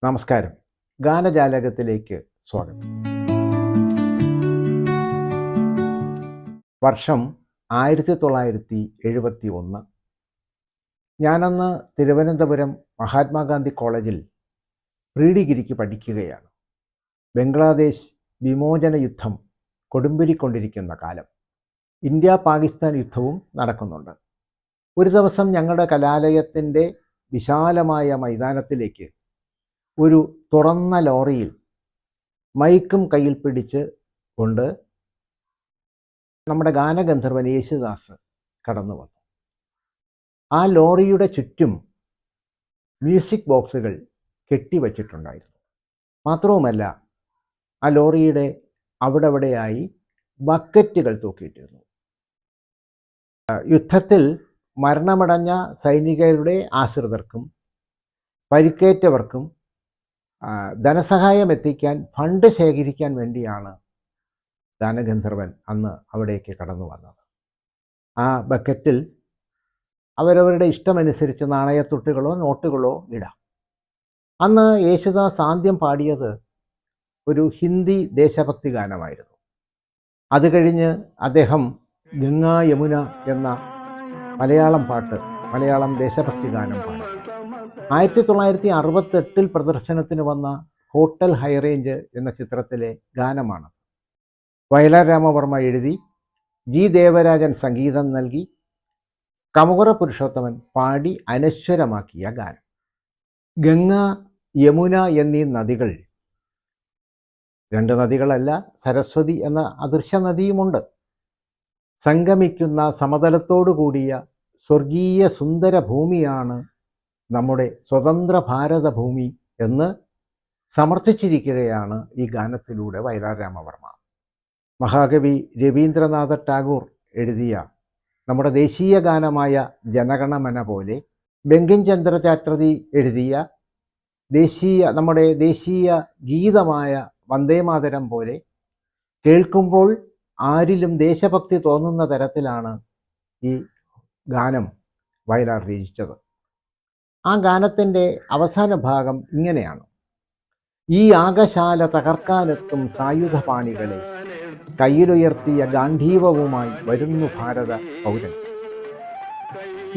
നമസ്കാരം. ഗാനജാലകത്തിലേക്ക് സ്വാഗതം. വർഷം 1971. ഞാനന്ന് തിരുവനന്തപുരം മഹാത്മാഗാന്ധി കോളേജിൽ പ്രീ ഡിഗ്രിക്ക് പഠിക്കുകയാണ്. ബംഗ്ലാദേശ് വിമോചന യുദ്ധം കൊടുമ്പിരിക്കൊണ്ടിരിക്കുന്ന കാലം. ഇന്ത്യ പാകിസ്ഥാൻ യുദ്ധവും നടക്കുന്നുണ്ട്. ഒരു ദിവസം ഞങ്ങളുടെ കലാലയത്തിൻ്റെ വിശാലമായ മൈതാനത്തിലേക്ക് ഒരു തുറന്ന ലോറിയിൽ മൈക്കും കയ്യിൽ പിടിച്ച് കൊണ്ട് നമ്മുടെ ഗാനഗന്ധർവൻ യേശുദാസ് കടന്നു വന്നു. ആ ലോറിയുടെ ചുറ്റും മ്യൂസിക് ബോക്സുകൾ കെട്ടിവച്ചിട്ടുണ്ടായിരുന്നു. മാത്രവുമല്ല, ആ ലോറിയുടെ അവിടെയായി ബക്കറ്റുകൾ തൂക്കിയിട്ടിരുന്നു. യുദ്ധത്തിൽ മരണമടഞ്ഞ സൈനികരുടെ ആശ്രിതർക്കും പരിക്കേറ്റവർക്കും ധനസഹായം എത്തിക്കാൻ ഫണ്ട് ശേഖരിക്കാൻ വേണ്ടിയാണ് ഗാനഗന്ധർവൻ അന്ന് അവിടേക്ക് കടന്നു വന്നത്. ആ ബക്കറ്റിൽ അവരവരുടെ ഇഷ്ടമനുസരിച്ച് നാണയത്തുട്ടുകളോ നോട്ടുകളോ ഇടാം. അന്ന് യേശുദാസ് ആദ്യം പാടിയത് ഒരു ഹിന്ദി ദേശഭക്തി ഗാനമായിരുന്നു. അത് കഴിഞ്ഞ് അദ്ദേഹം ഗംഗാ യമുന എന്ന മലയാളം ദേശഭക്തി ഗാനം പാടി. 1968 പ്രദർശനത്തിന് വന്ന ഹോട്ടൽ ഹൈറേഞ്ച് എന്ന ചിത്രത്തിലെ ഗാനമാണത്. വയലാർ രാമവർമ്മ എഴുതി, ജി ദേവരാജൻ സംഗീതം നൽകി, കമുകറ പുരുഷോത്തമൻ പാടി അനശ്വരമാക്കിയ ഗാനം. ഗംഗ, യമുന എന്നീ നദികൾ, രണ്ട് നദികളല്ല, സരസ്വതി എന്ന അദൃശ്യ നദിയുമുണ്ട്. സംഗമിക്കുന്ന സമതലത്തോടു കൂടിയ സ്വർഗീയ സുന്ദര ഭൂമിയാണ് നമ്മുടെ സ്വതന്ത്ര ഭാരതഭൂമി എന്ന് സമർത്ഥിച്ചിരിക്കുകയാണ് ഈ ഗാനത്തിലൂടെ വയലാർ രാമവർമ്മ. മഹാകവി രവീന്ദ്രനാഥ ടാഗോർ എഴുതിയ നമ്മുടെ ദേശീയ ഗാനമായ ജനഗണമന പോലെ, ബങ്കിം ചന്ദ്ര ചാറ്റർജി എഴുതിയ നമ്മുടെ ദേശീയ ഗീതമായ വന്ദേമാതരം പോലെ കേൾക്കുമ്പോൾ ആരിലും ദേശഭക്തി തോന്നുന്ന തരത്തിലാണ് ഈ ഗാനം വയലാർ രചിച്ചത്. ആ ഗാനത്തിൻ്റെ അവസാന ഭാഗം ഇങ്ങനെയാണ്: ഈ യാഗശാല തകർക്കാനെത്തും സായുധപാണികളെ, കയ്യിലുയർത്തിയ ഗാന്ധീവവുമായി വരുന്നു ഭാരത പൗരൻ.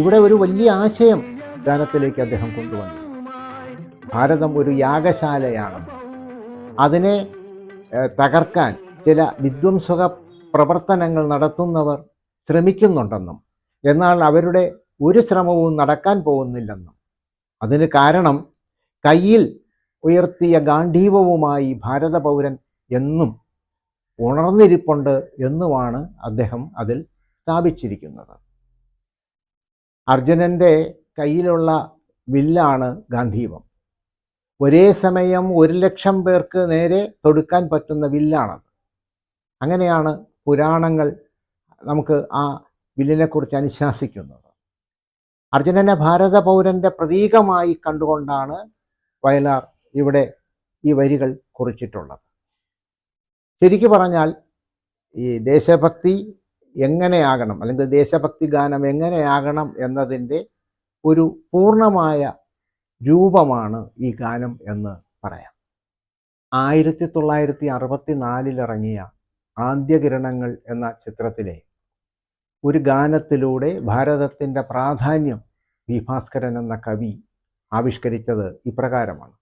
ഇവിടെ ഒരു വലിയ ആശയം ഗാനത്തിലേക്ക് അദ്ദേഹം കൊണ്ടുവന്നു. ഭാരതം ഒരു യാഗശാലയാണെന്ന്, അതിനെ തകർക്കാൻ ചില വിധ്വംസക പ്രവർത്തനങ്ങൾ നടത്തുന്നവർ ശ്രമിക്കുന്നുണ്ടെന്നും, എന്നാൽ അവരുടെ ഒരു ശ്രമവും നടക്കാൻ പോകുന്നില്ലെന്നും, അതിന് കാരണം കയ്യിൽ ഉയർത്തിയ ഗാന്ധീവവുമായി ഭാരത പൗരൻ എന്നും ഉണർന്നിരിപ്പുണ്ട് എന്നുമാണ് അദ്ദേഹം അതിൽ സ്ഥാപിച്ചിരിക്കുന്നത്. അർജുനൻ്റെ കയ്യിലുള്ള വില്ലാണ് ഗാന്ധീവം. ഒരേ സമയം 1,00,000 പേർക്ക് നേരെ തൊടുക്കാൻ പറ്റുന്ന വില്ലാണത്. അങ്ങനെയാണ് പുരാണങ്ങൾ നമുക്ക് ആ വില്ലിനെക്കുറിച്ച് അനുശാസിക്കുന്നത്. അർജുനനെ ഭാരത പൗരൻ്റെ പ്രതീകമായി കണ്ടുകൊണ്ടാണ് വയലാർ ഇവിടെ ഈ വരികൾ കുറിച്ചിട്ടുള്ളത്. ശരിക്കു പറഞ്ഞാൽ ഈ ദേശഭക്തി എങ്ങനെയാകണം, അല്ലെങ്കിൽ ദേശഭക്തി ഗാനം എങ്ങനെയാകണം എന്നതിൻ്റെ ഒരു പൂർണ്ണമായ രൂപമാണ് ഈ ഗാനം എന്ന് പറയാം. 1964 ഇറങ്ങിയ ആദ്യകിരണങ്ങൾ എന്ന ചിത്രത്തിലെ ഒരു ഗാനത്തിലൂടെ ഭാരതത്തിൻ്റെ പ്രാധാന്യം വി. ഭാസ്കരൻ എന്ന കവി ആവിഷ്കരിച്ചത് ഇപ്രകാരമാണ്: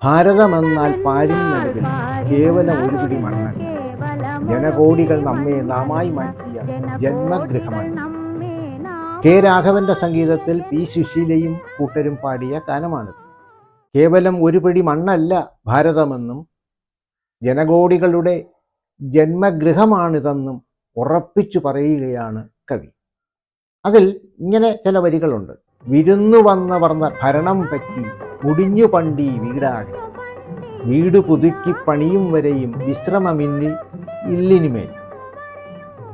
ഭാരതമെന്നാൽ പാരിൻ നടുവിൽ കേവലം ഒരു പിടി മണ്ണല്ല, ജനകോടികൾ നമ്മെ നാമായി മാറ്റിയ ജന്മഗൃഹമല്ല. കെ. രാഘവന്റെ സംഗീതത്തിൽ പി. സുശീലയും കൂട്ടരും പാടിയ ഗാനമാണിത്. കേവലം ഒരു പിടി മണ്ണല്ല ഭാരതമെന്നും ജനകോടികളുടെ ജന്മഗൃഹമാണിതെന്നും ഉറപ്പിച്ചു പറയുകയാണ് കവി. അതിൽ ഇങ്ങനെ ചില വരികളുണ്ട്: വിരുന്നു വന്നവർ ഭരണം പറ്റി മുടിഞ്ഞു പണ്ടി വീടാകെ, വീട് പുതുക്കി പണിയും വരെയും വിശ്രമമിന്നി ഇല്ലിനുമേൽ.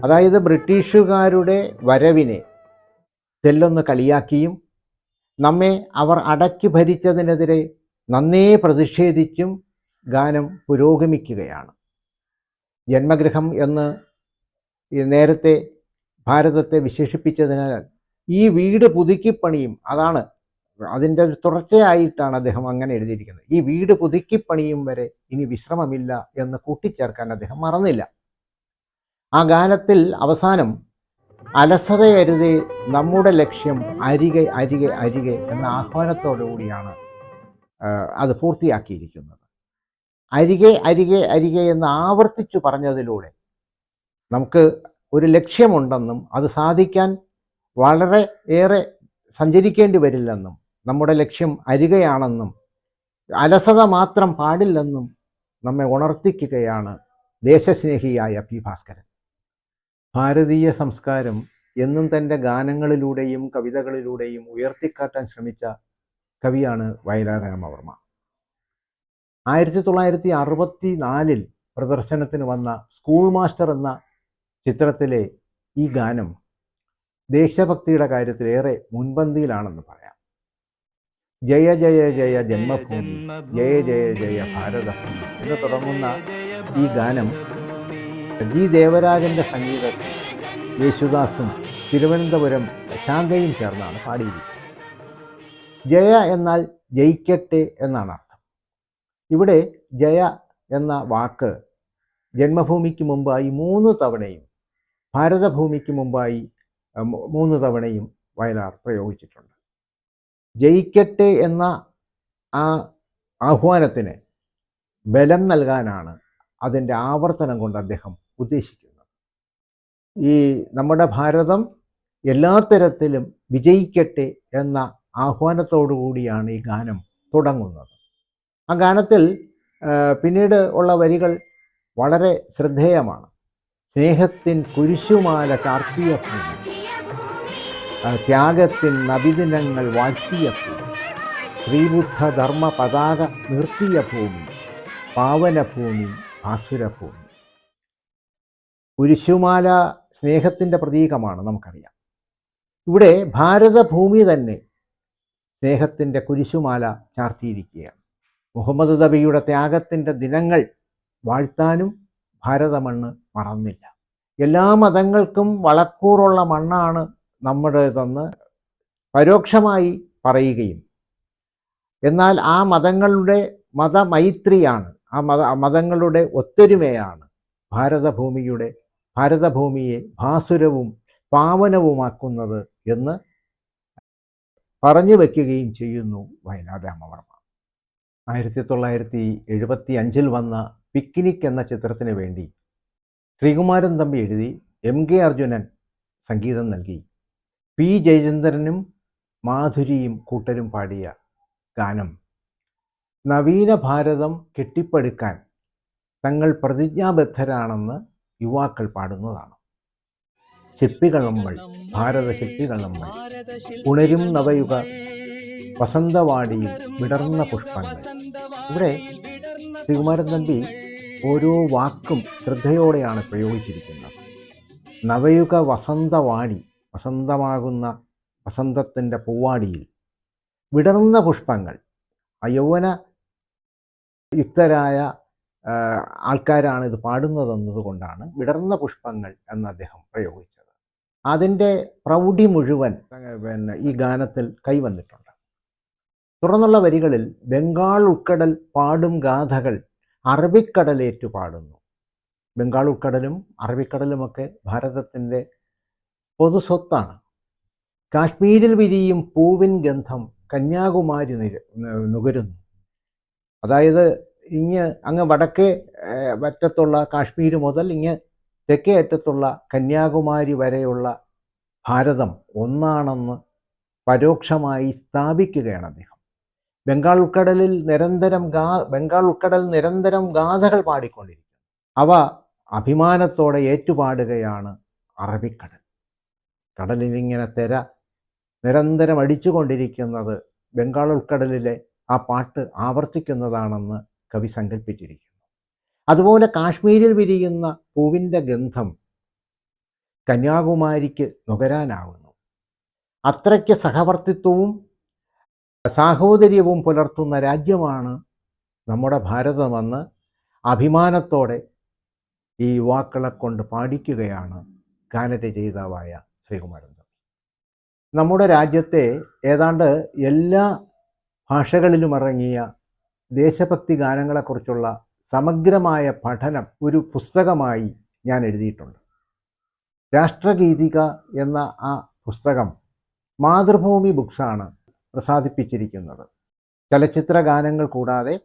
അതായത് ബ്രിട്ടീഷുകാരുടെ വരവിനെ തെല്ലൊന്ന് കളിയാക്കിയും നമ്മെ അവർ അടക്കി ഭരിച്ചതിനെതിരെ നന്നേ പ്രതിഷേധിച്ചും ഗാനം പുരോഗമിക്കുകയാണ്. ജന്മഗൃഹം എന്ന് നേരത്തെ ഭാരതത്തെ വിശേഷിപ്പിച്ചതിനാൽ ഈ വീട് പുതുക്കിപ്പണിയും, അതാണ് അതിൻ്റെ ഒരു തുടർച്ചയായിട്ടാണ് അദ്ദേഹം അങ്ങനെ എഴുതിയിരിക്കുന്നത്. ഈ വീട് പുതുക്കിപ്പണിയും വരെ ഇനി വിശ്രമമില്ല എന്ന് കൂട്ടിച്ചേർക്കാൻ അദ്ദേഹം മറന്നില്ല. ആ ഗാനത്തിൽ അവസാനം അലസതയരുതേ നമ്മുടെ ലക്ഷ്യം അരികെ അരികെ അരികെ എന്ന ആഹ്വാനത്തോടു കൂടിയാണ് അത് പൂർത്തിയാക്കിയിരിക്കുന്നത്. അരികെ അരികെ അരികെ എന്ന് ആവർത്തിച്ചു പറഞ്ഞതിലൂടെ നമുക്ക് ഒരു ലക്ഷ്യമുണ്ടെന്നും അത് സാധിക്കാൻ വളരെ ഏറെ സഞ്ചരിക്കേണ്ടി വരില്ലെന്നും നമ്മുടെ ലക്ഷ്യം അരികെയാണെന്നും അലസത മാത്രം പാടില്ലെന്നും നമ്മെ ഉണർത്തിക്കുകയാണ് ദേശസ്നേഹിയായ പി ഭാസ്കരൻ. ഭാരതീയ സംസ്കാരം എന്നും തൻ്റെ ഗാനങ്ങളിലൂടെയും കവിതകളിലൂടെയും ഉയർത്തിക്കാട്ടാൻ ശ്രമിച്ച കവിയാണ് വയലാർ രാമവർമ്മ. 1964 പ്രദർശനത്തിന് വന്ന സ്കൂൾ മാസ്റ്റർ എന്ന ചിത്രത്തിലെ ഈ ഗാനം ദേശഭക്തിയുടെ കാര്യത്തിൽ ഏറെ മുൻപന്തിയിലാണെന്ന് പറയാം. ജയ ജയ ജയ ജന്മഭൂമി, ജയ ജയ ജയ ഭാരതഭൂമി എന്ന് തുടങ്ങുന്ന ഈ ഗാനം ജി ദേവരാജൻ്റെ സംഗീതത്തിൽ യേശുദാസും തിരുവനന്തപുരം ശാന്തയും ചേർന്നാണ് പാടിയിരിക്കുന്നത്. ജയ എന്നാൽ ജയിക്കട്ടെ എന്നാണ് അർത്ഥം. ഇവിടെ ജയ എന്ന വാക്ക് ജന്മഭൂമിക്ക് മുമ്പായി 3 തവണയും ഭാരതഭൂമിക്ക് മുമ്പായി 3 തവണയും വയലാർ പ്രയോഗിച്ചിട്ടുണ്ട്. ജയിക്കട്ടെ എന്ന ആ ആഹ്വാനത്തിന് ബലം നൽകാനാണ് അതിൻ്റെ ആവർത്തനം കൊണ്ട് അദ്ദേഹം ഉദ്ദേശിക്കുന്നത്. ഈ നമ്മുടെ ഭാരതം എല്ലാ തരത്തിലും വിജയിക്കട്ടെ എന്ന ആഹ്വാനത്തോടു കൂടിയാണ് ഈ ഗാനം തുടങ്ങുന്നത്. ആ ഗാനത്തിൽ പിന്നീട് ഉള്ള വരികൾ വളരെ ശ്രദ്ധേയമാണ്. സ്നേഹത്തിൻ കുരിശുമാല ചാർത്തിയ ഭൂമി, ത്യാഗത്തിൻ നബിദിനങ്ങൾ വാഴ്ത്തിയ ഭൂമി, ശ്രീബുദ്ധ ധർമ്മ പതാക നിർത്തിയ ഭൂമി, പാവനഭൂമി ആസുരഭൂമി. കുരിശുമാല സ്നേഹത്തിൻ്റെ പ്രതീകമാണ്, നമുക്കറിയാം. ഇവിടെ ഭാരതഭൂമി തന്നെ സ്നേഹത്തിൻ്റെ കുരിശുമാല ചാർത്തിയിരിക്കുകയാണ്. മുഹമ്മദ് നബിയുടെ ത്യാഗത്തിൻ്റെ ദിനങ്ങൾ വാഴ്ത്താനും ഭാരതമണ്ണ് മറന്നില്ല. എല്ലാ മതങ്ങൾക്കും വളക്കൂറുള്ള മണ്ണാണ് നമ്മുടേതെന്ന് പരോക്ഷമായി പറയുകയും എന്നാൽ ആ മതങ്ങളുടെ മതമൈത്രിയാണ്, ആ മതങ്ങളുടെ ഒത്തൊരുമയാണ് ഭാരതഭൂമിയെ ഭാസുരവും പാവനവുമാക്കുന്നത് എന്ന് പറഞ്ഞു വയ്ക്കുകയും ചെയ്യുന്നു വയലാർ രാമവർമ്മ. 1975 വന്ന പിക്നിക് എന്ന ചിത്രത്തിന് വേണ്ടി ശ്രീകുമാരൻ തമ്പി എഴുതി MK അർജുനൻ സംഗീതം നൽകി P ജയചന്ദ്രനും മാധുരിയും കൂട്ടരും പാടിയ ഗാനം നവീന ഭാരതം കെട്ടിപ്പടുക്കാൻ തങ്ങൾ പ്രതിജ്ഞാബദ്ധരാണെന്ന് യുവാക്കൾ പാടുന്നതാണ്. ശില്പികൾ നമ്മൾ, ഭാരത ശില്പികൾ നമ്മൾ, ഉണരും നവയുഗ വസന്തവാടിയിൽ വിടർന്ന പുഷ്പങ്ങൾ. ഇവിടെ ശ്രീകുമാരൻ തമ്പി ഓരോ വാക്കും ശ്രദ്ധയോടെയാണ് പ്രയോഗിച്ചിരിക്കുന്നത്. നവയുഗ വസന്തവാടി, വസന്തമാകുന്ന വസന്തത്തിൻ്റെ പൂവാടിയിൽ വിടർന്ന പുഷ്പങ്ങൾ. യൗവന യുക്തരായ ആൾക്കാരാണ് ഇത് പാടുന്നതെന്നതുകൊണ്ടാണ് വിടർന്ന പുഷ്പങ്ങൾ എന്ന് അദ്ദേഹം പ്രയോഗിച്ചത്. അതിൻ്റെ പ്രൗഢി മുഴുവൻ ഈ ഗാനത്തിൽ കൈവന്നിട്ടുണ്ട്. തുടർന്നുള്ള വരികളിൽ ബംഗാൾ ഉൾക്കടൽ പാടും ഗാഥകൾ അറബിക്കടലേറ്റു പാടുന്നു. ബംഗാൾ ഉൾക്കടലും അറബിക്കടലുമൊക്കെ ഭാരതത്തിൻ്റെ പൊതുസ്വത്താണ്. കാശ്മീരിൽ വിരിയും പൂവിൻ ഗന്ധം കന്യാകുമാരി നുകരുന്നു. അതായത് അങ്ങ് വടക്കേ അറ്റത്തുള്ള കാശ്മീർ മുതൽ തെക്കേ അറ്റത്തുള്ള കന്യാകുമാരി വരെയുള്ള ഭാരതം ഒന്നാണെന്ന് പരോക്ഷമായി സ്ഥാപിക്കുകയാണ് അദ്ദേഹം. ബംഗാൾ ഉൾക്കടൽ നിരന്തരം ഗാഥകൾ പാടിക്കൊണ്ടിരിക്കുന്നു. അവ അഭിമാനത്തോടെ ഏറ്റുപാടുകയാണ് അറബിക്കടൽ. കടലിലിങ്ങനെ നിരന്തരം അടിച്ചുകൊണ്ടിരിക്കുന്നത് ബംഗാൾ ഉൾക്കടലിലെ ആ പാട്ട് ആവർത്തിക്കുന്നതാണെന്ന് കവി സങ്കല്പിച്ചിരിക്കുന്നു. അതുപോലെ കാശ്മീരിൽ വിരിയുന്ന പൂവിൻ്റെ ഗന്ധം കന്യാകുമാരിക്ക് നുകരാനാകുന്നു. അത്രയ്ക്ക് സഹവർത്തിത്വവും സാഹോദര്യവും പുലർത്തുന്ന രാജ്യമാണ് നമ്മുടെ ഭാരതമെന്ന് അഭിമാനത്തോടെ ഈ യുവാക്കളെ കൊണ്ട് പാടിക്കുകയാണ് ഗാനരചയിതാവായ ശ്രീകുമാരൻ. നമ്മുടെ രാജ്യത്തെ ഏതാണ്ട് എല്ലാ ഭാഷകളിലും ഇറങ്ങിയ ദേശഭക്തി ഗാനങ്ങളെക്കുറിച്ചുള്ള സമഗ്രമായ പഠനം ഒരു പുസ്തകമായി ഞാൻ എഴുതിയിട്ടുണ്ട്. രാഷ്ട്രഗീതിക എന്ന ആ പുസ്തകം മാതൃഭൂമി ബുക്സാണ് പ്രസാദിപ്പിച്ചിരിക്കുന്നത്. ചലച്ചിത്ര ഗാനങ്ങൾ കൂടാതെ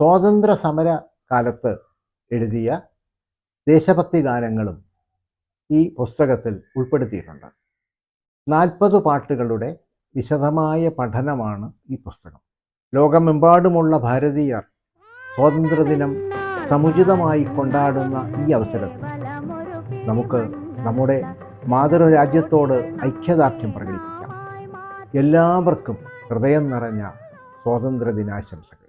സ്വാതന്ത്ര്യ സമര കാലത്ത് എഴുതിയ ദേശഭക്തി ഗാനങ്ങളും ഈ പുസ്തകത്തിൽ ഉൾപ്പെടുത്തിയിട്ടുണ്ട്. 40 പാട്ടുകളുടെ വിശദമായ പഠനമാണ് ഈ പുസ്തകം. ലോകമെമ്പാടുമുള്ള ഭാരതീയർ സ്വാതന്ത്ര്യദിനം സമുചിതമായി കൊണ്ടാടുന്ന ഈ അവസരത്തിൽ നമുക്ക് നമ്മുടെ മാതൃരാജ്യത്തോട് ഐക്യദാർഢ്യം പ്രകടിപ്പിക്കാം. എല്ലാവർക്കും ഹൃദയം നിറഞ്ഞ സ്വാതന്ത്ര്യദിനാശംസകൾ.